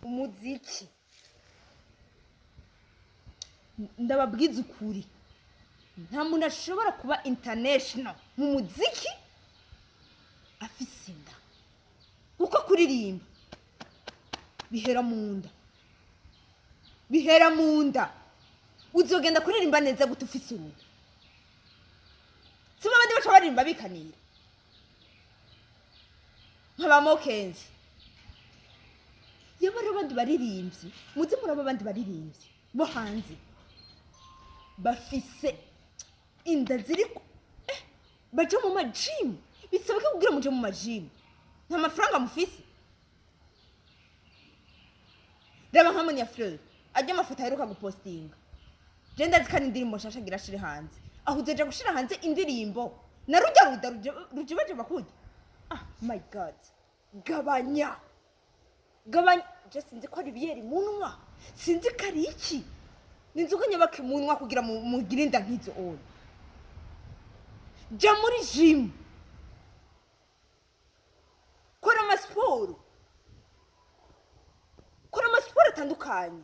umuziki ndababwiza ukuri nta muntu ashobora kuba international mu muziki afise inda kuko kuririmba bihera mu nda uzogenda kuririmba neza gute ufise uruda sibo abandi baca baririmba bikanira nk'abamo kenshi yaba ari abandi baririmbyi muze muraba abandi baririmbyi bo hanze bafise inda ziriko baja mu majimu bisaba ko kugira muje mu majimu nta mafaranga mufise reba nka Munyafurere ajya amafoto aheruka gupostinga je ndazi kandi indirimbo nshasha gira ashire hanze aho uzeja gushira hanze indirimbo na rujya rujibaje bakurya my god gabanya je sinzi ko ari biyeri munwa sinzi ko ari iki ninzuko nyabake munwa kugira mugire inda nk'izo on ja muri gym kora amasiporo atandukanye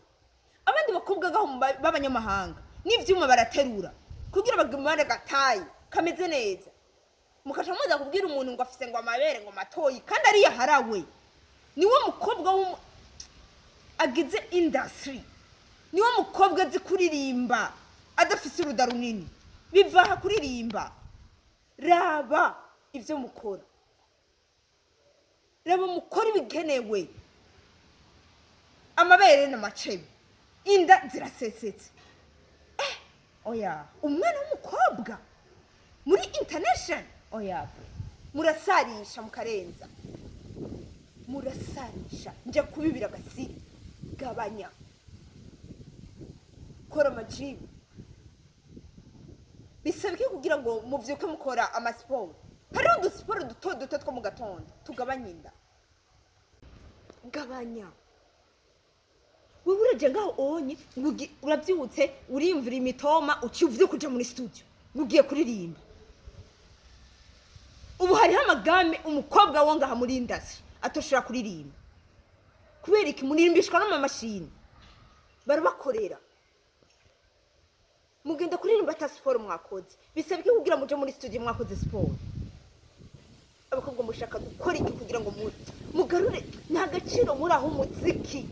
abandi bakobwa gaho b'abanyamahanga n'ivyuma baraterura kugira bagumane gatayi kameze neza mukaca muza kubwira umuntu ngo afise ngo amabere ngo matoyi kandi ari yaharawe niwe mukobwa agize industry niwe mukobwa azi kuririmba adafise uruda runini bivaha kuririmba raba ivyo mukora raba mukora ibigenewe amabere n'amacebe inda zirasesetse oya umwana w'umukobwa muri international oya murasarisha mukarenza nje kubibira gasiri gabanya kora amajibu bisabye kugira ngo muvyuke mukora amasiporo hari udusiporo duto two mu gatondo tugabanya inda gabanya wewe uraje ngaho onye uravyutse urimvira imitoma ucyuvye kuja muri studio ngugiye kuririmba ubu hariho amagame umukobwa wo ngaha muri industry atoshobora kuririmba kubera iki munirimbishwa n'amamashini barabakorera mugenda kuririmba ata siporo mwakoze bisabye kugira muje muri studio mwakoze siporo abakobwa mushaka gukora iki kugira ngo mugarure nta gaciro muri aho umuziki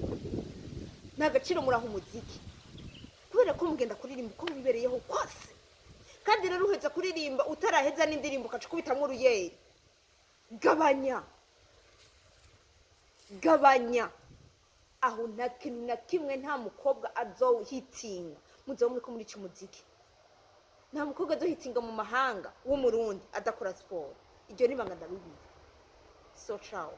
kubera ko mugenda kuririmba uko bibereyeho kwose kandi rero uheza kuririmba utaraheza n'indirimbo ukaca kubitamwo uruyeri gabanya aho nta kintu na kimwe nta mukobwa azohitinga muzo muri ko muri cy'umuziki nta mukobwa azohitinga mu mahanga w'umurundi adakora siporo iryo nibanga ndabibira so ciao